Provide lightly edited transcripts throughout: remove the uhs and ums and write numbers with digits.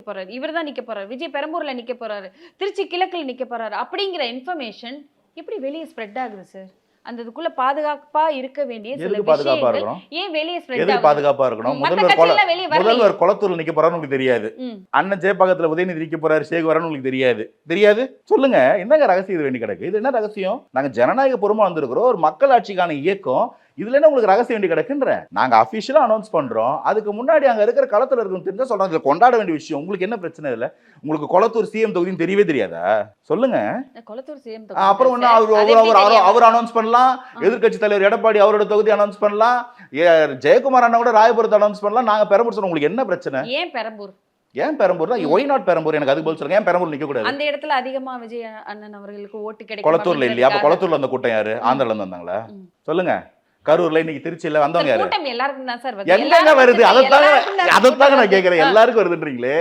போறாரு, இவர் தான் நிக்க போறாரு, விஜய் பெரம்பூர்ல நிக்க போறாரு, திருச்சி கிழக்குல நிக்க போறாரு அப்படிங்கிற இன்ஃபர்மேஷன் எப்படி வெளியே ஸ்ப்ரெட் ஆகுது சார்? அந்த இதுக்குள்ள பாதுகாப்பா இருக்க வேண்டிய சில விஷயங்கள் ஏன் வெளியே ஸ்ப்ரெட் ஆகுது? பாதுகாப்பா இருக்கணும். முதல்வர் கொளத்தூர்ல நிக்க போறாருன்னு உங்களுக்கு தெரியாது. அண்ணன் ஜெயபாகத்துல உதயநிதி நிக்க போறாரு, சேகு வரான்னு உங்களுக்கு தெரியாது. சொல்லுங்க, என்னங்க ரகசியம் இது வேண்டி கிடக்கு? இது என்ன ரகசியம்? நாங்க ஜனநாயக பூர்வமா வந்திருக்கிறோம், ஒரு மக்களாட்சிக்கான இயக்கம். இதுல என்ன உங்களுக்கு ரகசியம் வேண்டி கிடக்குன்ற? நாங்க அபிஷியலா அனௌன்ஸ் பண்றோம். அதுக்கு முன்னாடி அங்க இருக்கிற களத்துல இருக்கும் தெரிஞ்சா சொல்றாங்க. இதுல கொண்டாட வேண்டிய விஷயம் உங்களுக்கு என்ன பிரச்சனை? இல்ல உங்களுக்கு கொளத்தூர் சிஎம் தொகுதின்னு தெரியவே தெரியாதா? சொல்லுங்க. கொளத்தூர் சிஎம் அப்புறம் என்ன அவர் அனௌன்ஸ் பண்ணலாம், எதிர்க்கட்சி தலைவர் எடப்பாடி அவரோட தொகுதி அனௌன்ஸ் பண்ணலாம், ஜெயக்குமார் அண்ணா கூட ராயபுரத்தை அனௌன்ஸ் பண்ணலாம். நாங்க பெரம்பூர் சொல்றோம். உங்களுக்கு என்ன பிரச்சனை? ஏன் பெரம்பூர்? Y not Perambur? எனக்கு அது பதில் சொல்லுங்க. ஏன் பெரம்பூர் நிக்க கூடாது? அந்த இடத்துல அதிகமா விஜய் அண்ணன் அவர்களுக்கு ஓட்டு கிடைக்கும். கொளத்தூர்ல இல்லையா? அப்ப கொளத்தூர்ல அந்த கூட்டம் யாரு? ஆந்திரால இருந்து வந்தாங்களா? சொல்லுங்க. கரூர்ல இன்னைக்கு திருச்சியில வந்தவங்க யாரு? எங்க வருது? அதைத்தாங்க நான் கேட்கிறேன். எல்லாருக்கும் வருதுன்றீங்களே.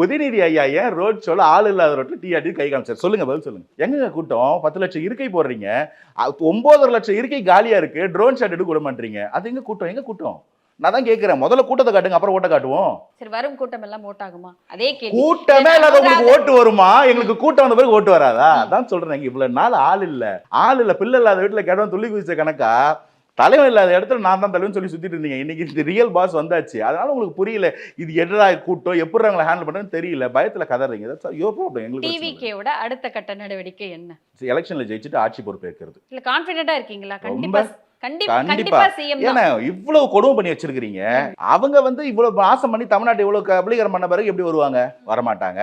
உதயநிதி ஐயா ஏன் ரோட் ஷோல ஆள் இல்லாத ரோட்ல டிஆர்டி கை காமிச்சார்? சொல்லுங்க, பதில் சொல்லுங்க. எங்க கூட்டம்? 10 லட்சம் இருக்கை போடுறீங்க, 9 லட்சம் இருக்கை காலியா இருக்கு, ட்ரோன் ஷாட் எடுக்க விட மாட்டீங்க. அது எங்க கூட்டம்? எங்க கூட்டம்? நான் தான் கேட்கிறேன். முதல்ல கூட்டத்தை காட்டுங்க, அப்புறம் ஓட்ட காட்டுவோம். சரி, வரும் கூட்டம் எல்லாம் ஓட்டாகுமா? அதே கேள்வி. கூட்டமே இல்லாத உங்களுக்கு ஓட்டு வருமா? எங்களுக்கு கூட்டம் வந்த பிறகு ஓட்டு வராதா? அதான் சொல்றேன். இவ்வளவு நாள் ஆள் இல்ல, பிள்ளை இல்லாத வீட்டுல கேட்டவன் துள்ளி குதிச்ச கணக்கா தலைவன் இல்லாத இடத்துல நான் தான் தலைவன் சொல்லி சுத்திட்டு இருந்தீங்க. இன்னைக்கு இந்த ரியல் பாஸ் வந்தாச்சு. அதனால உங்களுக்கு புரியல இது எடா கூட்டம் எப்படி அவங்களை ஹேண்டில் பண்றதுன்னு தெரியல. பயத்துல கதறீங்க. எங்களுக்கு டிவிகேவோட அடுத்த கட்ட நடவடிக்கை என்ன? எலெக்ஷன்ல ஜெயிச்சுட்டு ஆட்சி பொறுப்பேற்கிறது. இல்ல கான்ஃபிடென்ட்டா இருக்கீங்களா? கண்டிப்பா. ஏன்னா இவ்வளவு கொடுமை பண்ணி வச்சிருக்கீங்க. அவங்க இவ்வளவு நாசம் பண்ணி தமிழ்நாட்டை இவ்வளவு கபலீகரம் பண்ண பிறகு எப்படி வருவாங்க? வரமாட்டாங்க.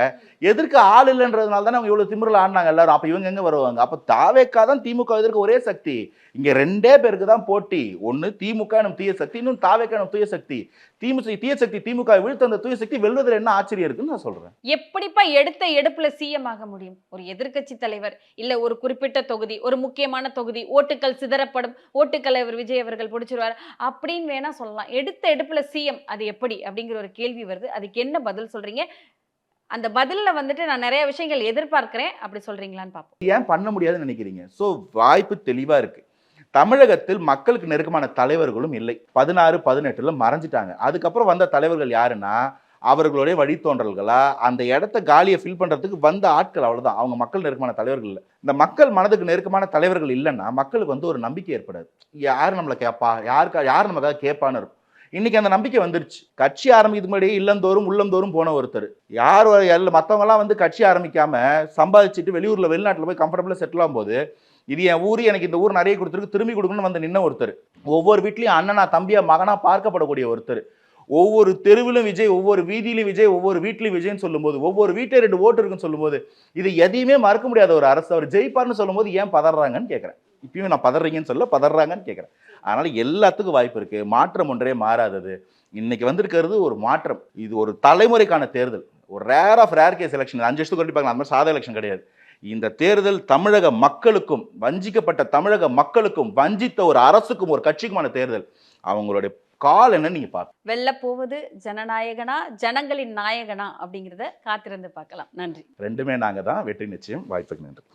எதிர்க்க ஆள் இல்லைன்றதுனால தானே அவங்க இவ்வளவு திமிரல ஆடினாங்க எல்லாரும். அப்ப இவங்க எங்க வருவாங்க? அப்ப தாவேக்கா தான் திமுக எதிர்க்க ஒரே சக்தி. இங்க 2 பேருக்கு தான் போட்டி. ஒன்னு திமுக எனும் தீய சக்தி, இன்னும் தாவேக்கா எனும் தூய சக்தி. தீய சக்தி திமுக வீழ்த்த அந்த தூய சக்தி வெல்வதில் என்ன ஆச்சரியம் இருக்குன்னு நான் சொல்றேன். எப்படிப்பா எடுத்த எடுப்புல சிஎம் ஆக முடியும்? ஒரு எதிர்க்கட்சி தலைவர் இல்ல ஒரு குறிப்பிட்ட தொகுதி, ஒரு முக்கியமான தொகுதி, ஓட்டுக்கள் சிதறப்படும், ஓட்டுக்களை அவர் விஜய் அவர்கள் பிடிச்சிருவார் அப்படின்னு வேணா சொல்லலாம். எடுத்த எடுப்புல சிஎம் அது எப்படி அப்படிங்கிற ஒரு கேள்வி வருது. அதுக்கு என்ன பதில் சொல்றீங்க? அந்த பதில்ல நான் நிறைய விஷயங்கள் எதிர்பார்க்கிறேன். அப்படி சொல்றீங்களான்னு பார்ப்போம். ஏன் பண்ண முடியாதுன்னு நினைக்கிறீங்க? சோ வாய்ப்பு தெளிவா இருக்கு. தமிழகத்தில் மக்களுக்கு நெருக்கமான தலைவர்களும் இல்லை. 16, 18ல மறைஞ்சிட்டாங்க. அதுக்கப்புறம் வந்த தலைவர்கள் யாருன்னா அவர்களுடைய வழித்தோன்றல்களா அந்த இடத்த காலியை ஃபில் பண்றதுக்கு வந்த ஆட்கள். அவ்வளவுதான். அவங்க மக்கள் நெருக்கமான தலைவர்கள் இல்லை. இந்த மக்கள் மனதுக்கு நெருக்கமான தலைவர்கள் இல்லைன்னா மக்களுக்கு ஒரு நம்பிக்கை ஏற்படாது. யார் நம்மளை கேட்பா, யார் நமக்காக கேட்பான்னு இருக்கும். இன்னைக்கு அந்த நம்பிக்கை வந்துருச்சு. கட்சி ஆரம்பிக்கிறது முன்னாடி இல்லந்தோறும் உள்ளந்தோறும் போன ஒருத்தர் யார்? மற்றவங்க எல்லாம் கட்சி ஆரம்பிக்காம சம்பாதிச்சுட்டு வெளிநாட்டுல போய் கம்ஃபர்டபுளா செட்டில் ஆகும் போது இது என் ஊர், எனக்கு இந்த ஊர் நிறைய கொடுத்துருக்கு, திரும்பி கொடுக்கணும்னு நின்ன ஒருத்தர். ஒவ்வொரு வீட்லயும் அண்ணனா தம்பியா மகனா பார்க்கப்படக்கூடிய ஒருத்தர். ஒவ்வொரு தெருவிலும் விஜய், ஒவ்வொரு வீதியிலும் விஜய், ஒவ்வொரு வீட்லையும் விஜய்ன்னு சொல்லும்போது, ஒவ்வொரு வீட்டில் 2 ஓட்டு இருக்குன்னு சொல்லும்போது இது எதையுமே மறக்க முடியாத ஒரு அரசு. அவர் ஜெயிப்பார்னு சொல்லும்போது ஏன் பதறாங்கன்னு கேட்கிறேன். இப்பயும் நான் பதறீங்கன்னு சொல்ல, பதறாங்கன்னு கேட்கிறேன். அதனால எல்லாத்துக்கும் வாய்ப்பு இருக்கு. மாற்றம் ஒன்றே மாறாதது. இன்னைக்கு வந்திருக்கிறது ஒரு மாற்றம். இது ஒரு தலைமுறைக்கான தேர்தல். ஒரு rare of rare case election. 5 வருஷத்துக்கு கண்டிப்பாங்க. அந்த மாதிரி சாதா எலெக்ஷன் கிடையாது. இந்த தேர்தல் தமிழக மக்களுக்கும், வஞ்சிக்கப்பட்ட தமிழக மக்களுக்கும், வஞ்சித்த ஒரு அரசுக்கும் ஒரு கட்சிக்குமான தேர்தல். அவங்களுடைய கால் என்ன நீங்க பாருங்க. வெல்ல போவது ஜனநாயகனா, ஜனங்களின் நாயகனா அப்படிங்கிறத காத்திருந்து பார்க்கலாம். நன்றி. 2மே நாங்க தான். வெற்றி நிச்சயம். வாய்ப்புக்கு நன்றி.